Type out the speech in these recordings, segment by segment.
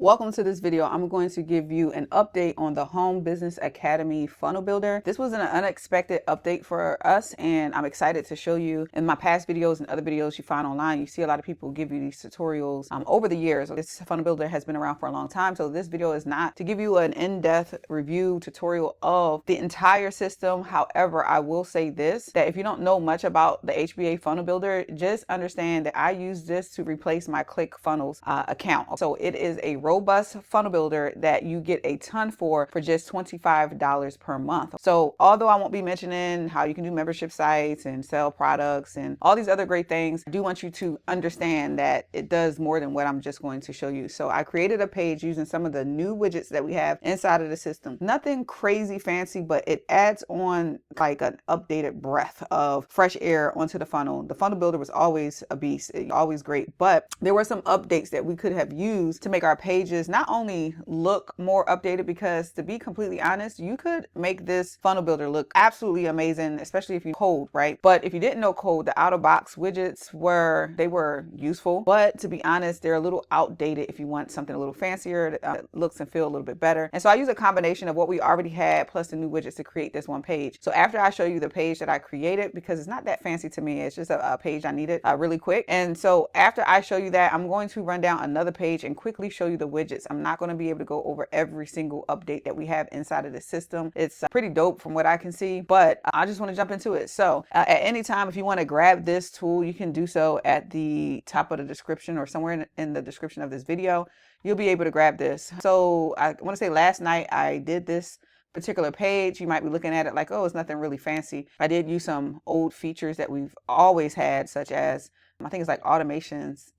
Welcome to this video. I'm going to give you an update on the Home Business Academy funnel builder. This was an unexpected update for us, and I'm excited to show you. In my past videos and other videos you find online, you see a lot of people give you these tutorials over the years. This funnel builder has been around for a long time, so this video is not to give you an in-depth review tutorial of the entire system. However, I will say this, that if you don't know much about the HBA funnel builder, just understand that I use this to replace my ClickFunnels account. So it is a robust funnel builder that you get a ton for just $25 per month. So although I won't be mentioning how you can do membership sites and sell products and all these other great things, I do want you to understand that it does more than what I'm just going to show you. So I created a page using some of the new widgets that we have inside of the system. Nothing crazy fancy, but it adds on like an updated breath of fresh air onto the funnel. The funnel builder was always a beast, always great, but there were some updates that we could have used to make our pages not only look more updated, because to be completely honest, you could make this funnel builder look absolutely amazing, especially if you code, right? But if you didn't know code, the out of box widgets were useful, but to be honest, they're a little outdated if you want something a little fancier that looks and feel a little bit better. And so I use a combination of what we already had plus the new widgets to create this one page. So after I show you the page that I created, because it's not that fancy to me, it's just a page I needed really quick. And so after I show you that, I'm going to run down another page and quickly show you the widgets. I'm not going to be able to go over every single update that we have inside of the system. It's pretty dope from what I can see, but I just want to jump into it. So at any time, if you want to grab this tool, you can do so at the top of the description or somewhere in the description of this video. You'll be able to grab this. So I want to say last night I did this particular page. You might be looking at it like, oh, it's nothing really fancy. I did use some old features that we've always had, such as I think it's like animations.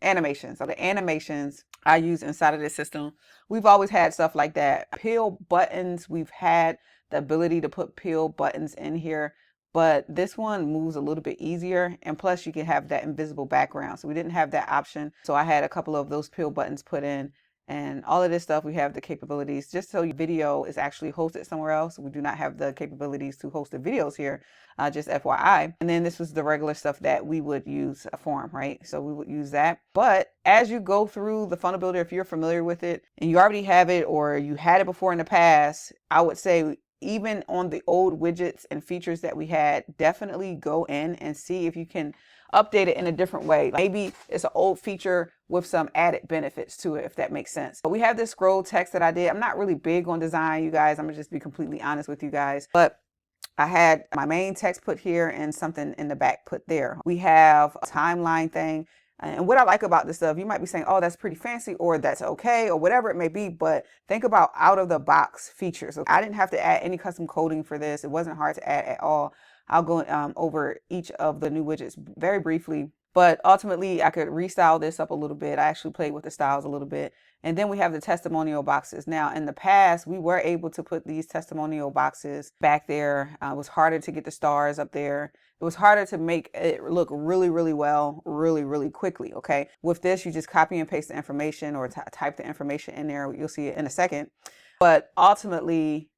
So the animations I use inside of this system, we've always had stuff like that. Peel buttons, we've had the ability to put peel buttons in here, but this one moves a little bit easier. And plus you can have that invisible background. So we didn't have that option. So I had a couple of those peel buttons put in. And all of this stuff, we have the capabilities. Just so your video is actually hosted somewhere else, we do not have the capabilities to host the videos here, just FYI. And then this was the regular stuff that we would use a form, right? So we would use that. But as you go through the funnel builder, if you're familiar with it and you already have it or you had it before in the past, I would say even on the old widgets and features that we had, definitely go in and see if you can update it in a different way. Maybe it's an old feature with some added benefits to it, if that makes sense. But we have this scroll text that I did. I'm not really big on design, you guys. I'm gonna just be completely honest with you guys. But I had my main text put here and something in the back put there. We have a timeline thing. And what I like about this stuff, you might be saying, oh, that's pretty fancy, or that's okay, or whatever it may be, but think about out of the box features. So I didn't have to add any custom coding for this. It wasn't hard to add at all. I'll go over each of the new widgets very briefly, but ultimately I could restyle this up a little bit. I actually played with the styles a little bit. And then we have the testimonial boxes. Now, in the past, we were able to put these testimonial boxes back there. It was harder to get the stars up there. It was harder to make it look really, really well, really, really quickly, okay? With this, you just copy and paste the information or type the information in there. You'll see it in a second. But ultimately,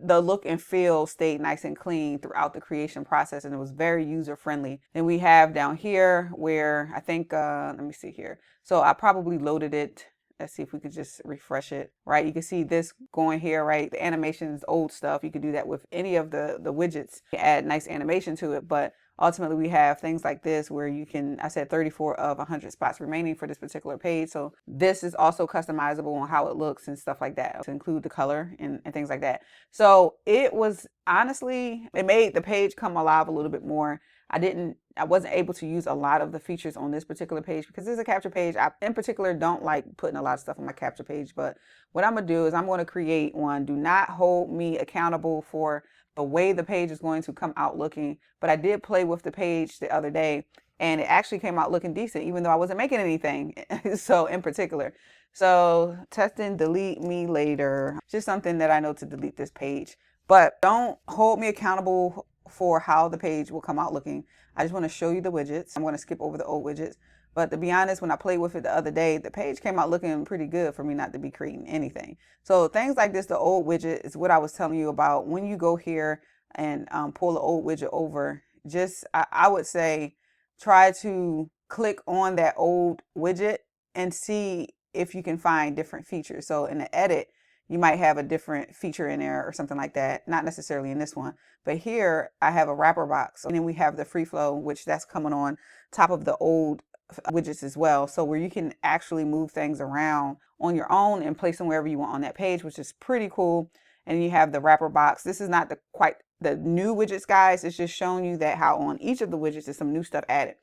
the look and feel stayed nice and clean throughout the creation process, and it was very user friendly. And we have down here where I think, let me see here. So I probably loaded it. Let's see if we could just refresh it, right? You can see this going here, right? The animations, old stuff. You could do that with any of the widgets. You can add nice animation to it, but ultimately we have things like this where you can, I said 34 of 100 spots remaining for this particular page. So this is also customizable on how it looks and stuff like that, to include the color and things like that. So it was honestly, it made the page come alive a little bit more. I wasn't able to use a lot of the features on this particular page because this is a capture page. I, in particular, don't like putting a lot of stuff on my capture page, but what I'm gonna do is I'm gonna create one. Do not hold me accountable for the way the page is going to come out looking, but I did play with the page the other day and it actually came out looking decent, even though I wasn't making anything. So in particular, so testing, delete me later, just something that I know to delete this page, but don't hold me accountable for how the page will come out looking. I just want to show you the widgets. I'm going to skip over the old widgets, but to be honest, when I played with it the other day, the page came out looking pretty good for me not to be creating anything. So things like this, the old widget, is what I was telling you about. When you go here and pull the old widget over, just I would say try to click on that old widget and see if you can find different features. So in the edit, you might have a different feature in there or something like that. Not necessarily in this one, but here I have a wrapper box. And then we have the free flow, which that's coming on top of the old widgets as well. So where you can actually move things around on your own and place them wherever you want on that page, which is pretty cool. And you have the wrapper box. This is not quite the new widgets, guys. It's just showing you that how on each of the widgets is some new stuff added.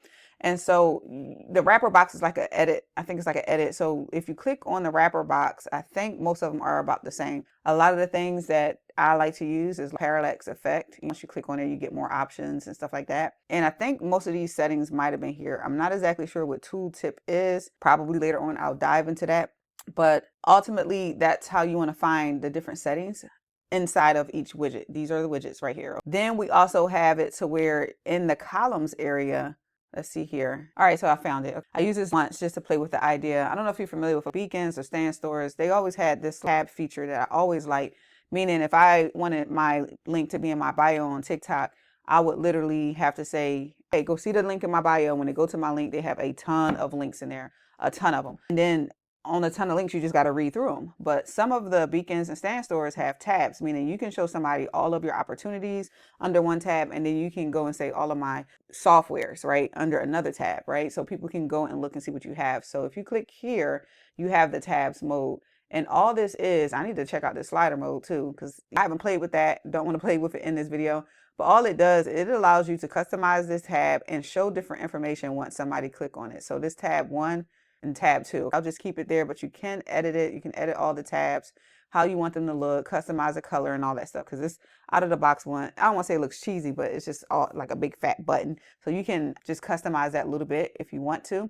And so the wrapper box is like an edit. I think it's like an edit. So if you click on the wrapper box, I think most of them are about the same. A lot of the things that I like to use is Parallax effect. Once you click on it, you get more options and stuff like that. And I think most of these settings might have been here. I'm not exactly sure what tooltip is. Probably later on, I'll dive into that. But ultimately, that's how you want to find the different settings inside of each widget. These are the widgets right here. Then we also have it to where in the columns area, let's see here. All right, so I found it. I used this once just to play with the idea. I don't know if you're familiar with beacons or stand stores. They always had this tab feature that I always liked, meaning if I wanted my link to be in my bio on TikTok, I would literally have to say, hey, go see the link in my bio. When they go to my link, they have a ton of links in there, a ton of them. And then on a ton of links, you just got to read through them. But some of the beacons and stand stores have tabs, meaning you can show somebody all of your opportunities under one tab, and then you can go and say all of my softwares, right, under another tab, right? So people can go and look and see what you have. So if you click here, you have the tabs mode. And all this is, I need to check out the slider mode too, because I haven't played with that. Don't want to play with it in this video. But all it does, it allows you to customize this tab and show different information once somebody click on it. So this tab 1 and tab 2, I'll just keep it there, but you can edit it. You can edit all the tabs, how you want them to look, customize the color and all that stuff. Because this out of the box one, I don't want to say it looks cheesy, but it's just all like a big fat button. So you can just customize that a little bit if you want to.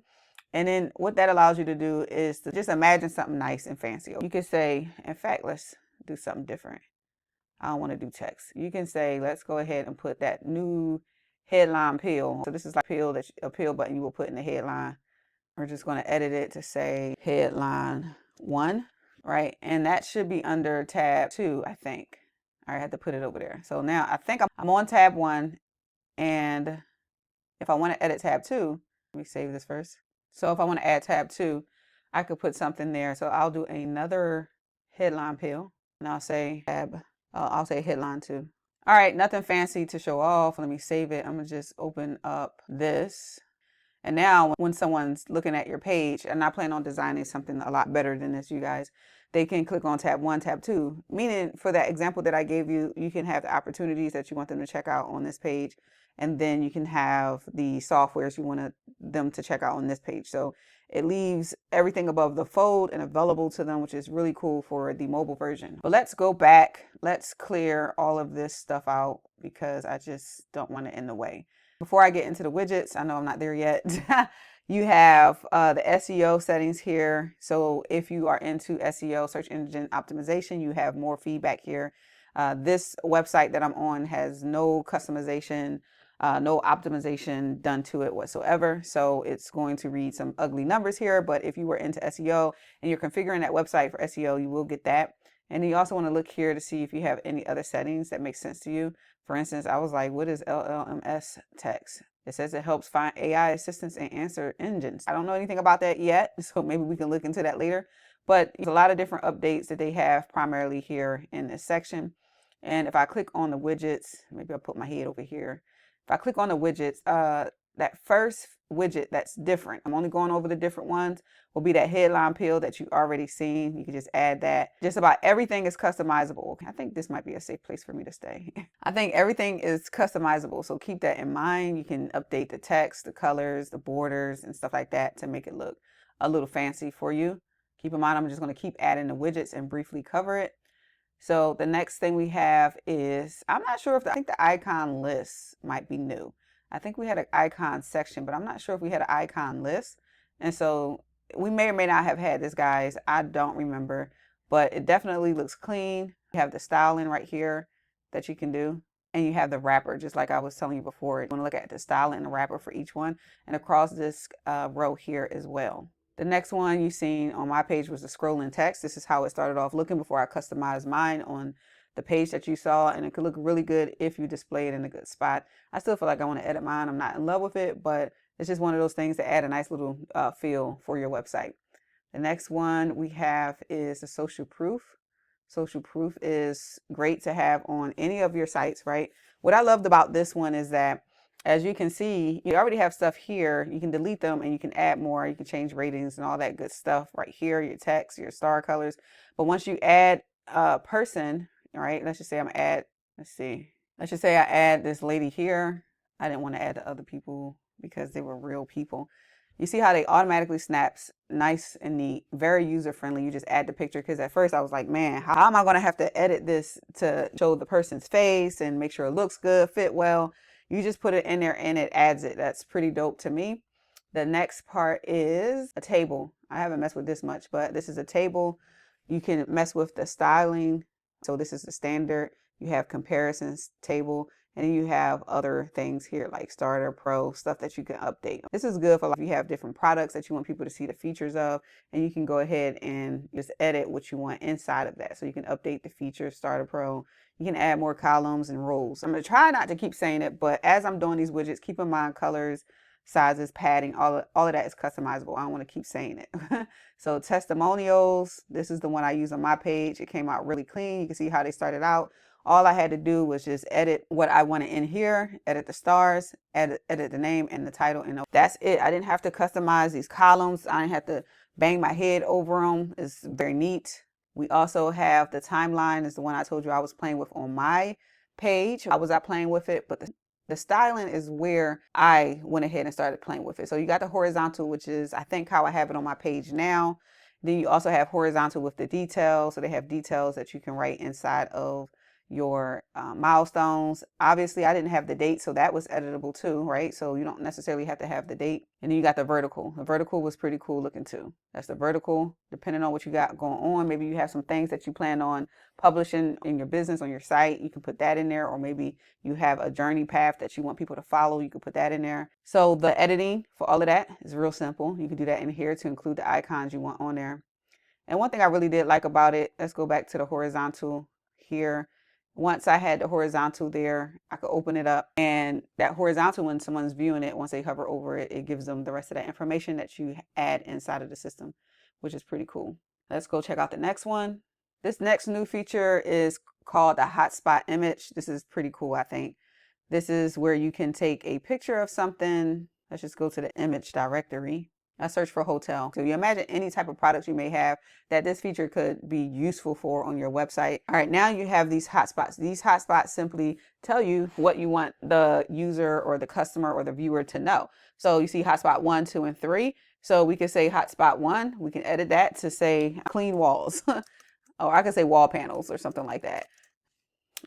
And then what that allows you to do is to just imagine something nice and fancy. You could say, in fact, let's do something different. I don't want to do text. You can say, let's go ahead and put that new headline pill. So this is like a pill button you will put in the headline. We're just going to edit it to say headline 1, right? And that should be under tab 2, I think. I had to put it over there. So now I think I'm on tab 1. And if I want to edit tab 2, let me save this first. So if I want to add tab 2, I could put something there. So I'll do another headline pill. And I'll say I'll say headline 2. All right, nothing fancy to show off. Let me save it. I'm going to just open up this. And now when someone's looking at your page, and I plan on designing something a lot better than this, you guys, they can click on tab 1, tab 2, meaning for that example that I gave you, you can have the opportunities that you want them to check out on this page. And then you can have the softwares you want them to check out on this page. So it leaves everything above the fold and available to them, which is really cool for the mobile version. But let's go back. Let's clear all of this stuff out because I just don't want it in the way. Before I get into the widgets, I know I'm not there yet. You have the SEO settings here. So if you are into SEO, search engine optimization, you have more feedback here. This website that I'm on has no customization, no optimization done to it whatsoever. So it's going to read some ugly numbers here. But if you were into SEO and you're configuring that website for SEO, you will get that. And you also want to look here to see if you have any other settings that make sense to you. For instance, I was like, what is LLMS text? It says it helps find AI assistants and answer engines. I don't know anything about that yet, so maybe we can look into that later. But there's a lot of different updates that they have primarily here in this section. And if I click on the widgets, maybe I'll put my head over here. If I click on the widgets, that first widget that's different, I'm only going over the different ones, will be that headline pill that you already seen. You can just add that. Just about everything is customizable. I think this might be a safe place for me to stay. I think everything is customizable, so keep that in mind. You can update the text, the colors, the borders, and stuff like that to make it look a little fancy for you. Keep in mind, I'm just going to keep adding the widgets and briefly cover it. So the next thing we have is, I'm not sure if I think the icon list might be new. I think we had an icon section, but I'm not sure if we had an icon list. And so we may or may not have had this, guys. I don't remember, but it definitely looks clean. You have the styling right here that you can do. And you have the wrapper, just like I was telling you before. You want to look at the styling and the wrapper for each one, and across this row here as well. The next one you seen on my page was the scrolling text. This is how it started off looking before I customized mine on the page that you saw, and it could look really good if you display it in a good spot. I still feel like I want to edit mine. I'm not in love with it, but it's just one of those things to add a nice little feel for your website. The next one we have is the social proof. Social proof is great to have on any of your sites, right? What I loved about this one is that, as you can see, you already have stuff here. You can delete them and you can add more. You can change ratings and all that good stuff right here, your text, your star colors. But once you add a person, all right, let's just say let's just say I add this lady here. I didn't want to add the other people because they were real people. You see how they automatically snaps nice and neat, very user friendly. You just add the picture, because at first I was like, man, how am I going to have to edit this to show the person's face and make sure it looks good, fit well? You just put it in there and it adds it. That's pretty dope to me. The next part is a table. I haven't messed with this much, but this is a table. You can mess with the styling. So this is the standard. You have comparisons table. And then you have other things here like starter, pro, stuff that you can update. This is good for if you have different products that you want people to see the features of, and you can go ahead and just edit what you want inside of that. So you can update the features, starter, pro. You can add more columns and rows. I'm going to try not to keep saying it, but as I'm doing these widgets, keep in mind colors, sizes, padding, all of that is customizable. I don't want to keep saying it. So testimonials, this is the one I use on my page. It came out really clean. You can see how they started out. All I had to do was just edit what I wanted in here, edit the stars, edit the name and the title, and that's it. I didn't have to customize these columns. I didn't have to bang my head over them. It's very neat. We also have the timeline, is the one I told you I was playing with on my page. I was not playing with it, but the styling is where I went ahead and started playing with it. So you got the horizontal, which is I think how I have it on my page now. Then you also have horizontal with the details. So they have details that you can write inside of your milestones. Obviously I didn't have the date, so that was editable too, right? So you don't necessarily have to have the date. And then you got the vertical. The vertical was pretty cool looking too. That's the vertical. Depending on what you got going on, maybe you have some things that you plan on publishing in your business, on your site, you can put that in there. Or maybe you have a journey path that you want people to follow, you can put that in there. So the editing for all of that is real simple. You can do that in here to include the icons you want on there. And one thing I really did like about it, let's go back to the horizontal here. Once I had the horizontal there, I could open it up, and that horizontal, when someone's viewing it, once they hover over it, it gives them the rest of that information that you add inside of the system, which is pretty cool. Let's go check out the next one. This next new feature is called the hotspot image. This is pretty cool, I think. This is where you can take a picture of something. Let's just go to the image directory. I search for hotel. So you imagine any type of products you may have that this feature could be useful for on your website. All right, now you have these hotspots. These hotspots simply tell you what you want the user or the customer or the viewer to know. So you see hotspot 1, 2, and 3. So we can say hotspot 1. We can edit that to say clean walls. Or I could say wall panels or something like that.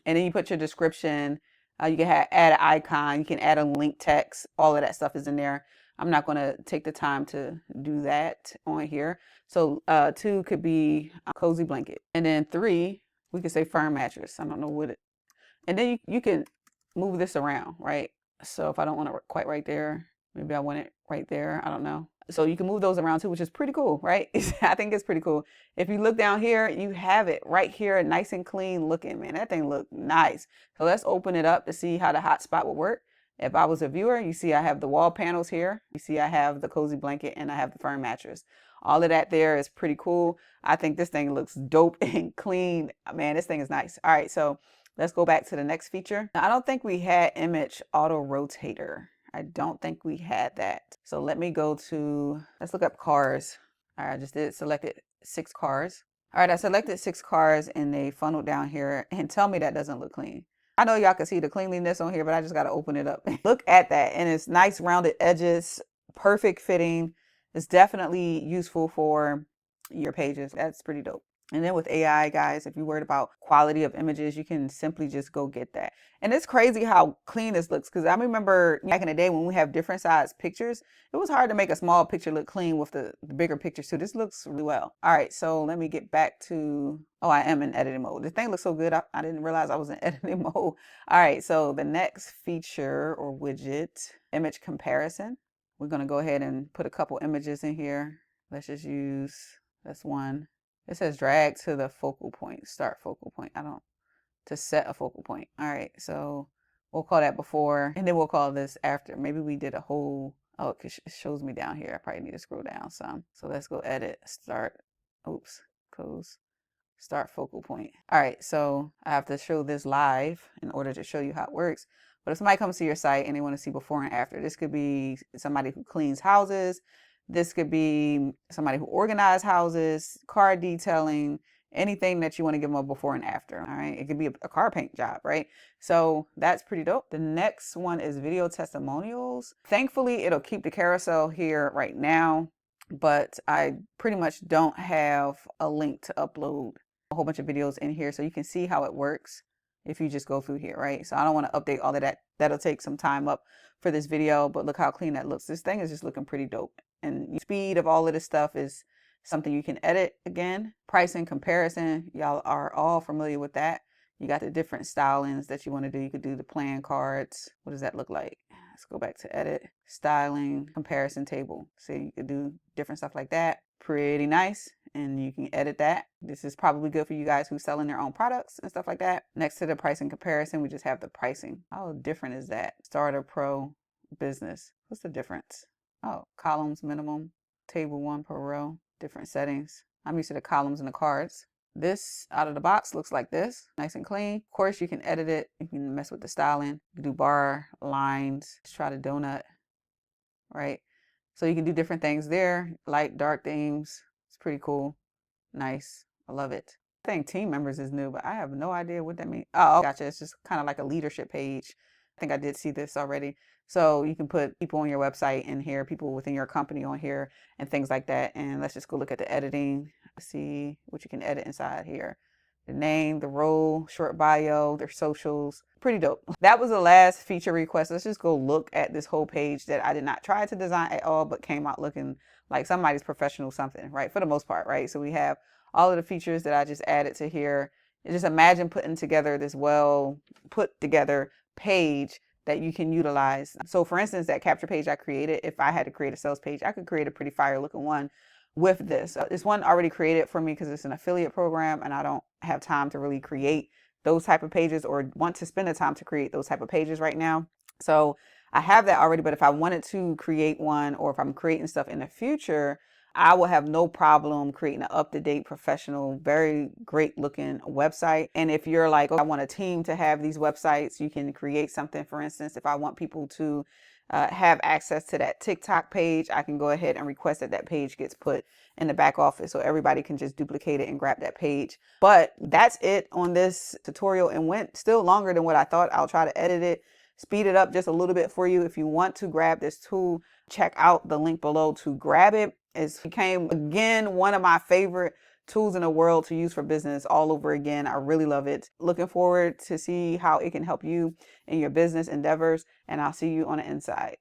And then you put your description. You can add an icon. You can add a link text. All of that stuff is in there. I'm not going to take the time to do that on here. So 2 could be a cozy blanket. And then 3, we could say firm mattress. I don't know what it. And then you can move this around, right? So if I don't want it quite right there, maybe I want it right there. I don't know. So you can move those around too, which is pretty cool, right? I think it's pretty cool. If you look down here, you have it right here, nice and clean looking, man. That thing looked nice. So let's open it up to see how the hotspot would work. If I was a viewer, you see I have the wall panels here. You see I have the cozy blanket and I have the firm mattress. All of that there is pretty cool. I think this thing looks dope and clean. Man, this thing is nice. All right, so let's go back to the next feature. Now, I don't think we had image auto rotator. I don't think we had that. So let me go to, let's look up cars. All right, I just selected 6 cars. All right, I selected 6 cars and they funneled down here, and tell me that doesn't look clean. I know y'all can see the cleanliness on here, but I just got to open it up. Look at that. And it's nice rounded edges, perfect fitting. It's definitely useful for your pages. That's pretty dope. And then with AI, guys, if you're worried about quality of images, you can simply just go get that. And it's crazy how clean this looks, because I remember back in the day when we have different size pictures, it was hard to make a small picture look clean with the bigger pictures too. This looks really well. All right, so let me get back to, oh, I am in editing mode. The thing looks so good, I didn't realize I was in editing mode. All right, so the next feature or widget, image comparison. We're gonna go ahead and put a couple images in here. Let's just use this one. It says drag to the focal point, start focal point. To set a focal point. All right, so we'll call that before, and then we'll call this after. Maybe we did a whole Oh, it shows me down here. I probably need to scroll down some. So let's go edit, start, oops, close, start focal point. All right, so I have to show this live in order to show you how it works. But if somebody comes to your site and they want to see before and after, this could be somebody who cleans houses. This could be somebody who organizes houses, car detailing, anything that you want to give them a before and after. All right, it could be a car paint job, right? So that's pretty dope. The next one is video testimonials. Thankfully, it'll keep the carousel here right now, but I pretty much don't have a link to upload a whole bunch of videos in here so you can see how it works if you just go through here, right? So I don't want to update all of that. That'll take some time up for this video, but look how clean that looks. This thing is just looking pretty dope. And the speed of all of this stuff is something you can edit. Again, pricing comparison, y'all are all familiar with that. You got the different stylings that you want to do. You could do the plan cards. What does that look like? Let's go back to edit, styling, comparison table. So you could do different stuff like that. Pretty nice. And you can edit that. This is probably good for you guys who's selling their own products and stuff like that. Next to the pricing comparison, we just have the pricing. How different is that? Starter, pro, business. What's the difference? Oh, columns minimum, table 1 per row, different settings. I'm used to the columns and the cards. This out of the box looks like this, nice and clean. Of course, you can edit it. You can mess with the styling. You can do bar, lines. Let's try the donut, right? So you can do different things there, light, dark themes. It's pretty cool. Nice. I love it. I think team members is new, but I have no idea what that means. Oh, gotcha. It's just kind of like a leadership page. I think I did see this already. So you can put people on your website in here, people within your company on here, and things like that. And let's just go look at the editing, see what you can edit inside here. The name, the role, short bio, their socials. Pretty dope. That was the last feature request. Let's just go look at this whole page that I did not try to design at all, but came out looking like somebody's professional something, right? For the most part, right? So we have all of the features that I just added to here. And just imagine putting together this well put together page that you can utilize. So for instance, that capture page I created, if I had to create a sales page, I could create a pretty fire looking one with this. This one already created for me because it's an affiliate program and I don't have time to really create those type of pages or want to spend the time to create those type of pages right now. So I have that already, but if I wanted to create one or if I'm creating stuff in the future, I will have no problem creating an up-to-date, professional, very great looking website. And if you're like, oh, I want a team to have these websites, you can create something. For instance, if I want people to have access to that TikTok page, I can go ahead and request that that page gets put in the back office so everybody can just duplicate it and grab that page. But that's it on this tutorial, and went still longer than what I thought. I'll try to edit it, speed it up just a little bit for you. If you want to grab this tool, check out the link below to grab it. It became, again, one of my favorite tools in the world to use for business all over again. I really love it. Looking forward to see how it can help you in your business endeavors, and I'll see you on the inside.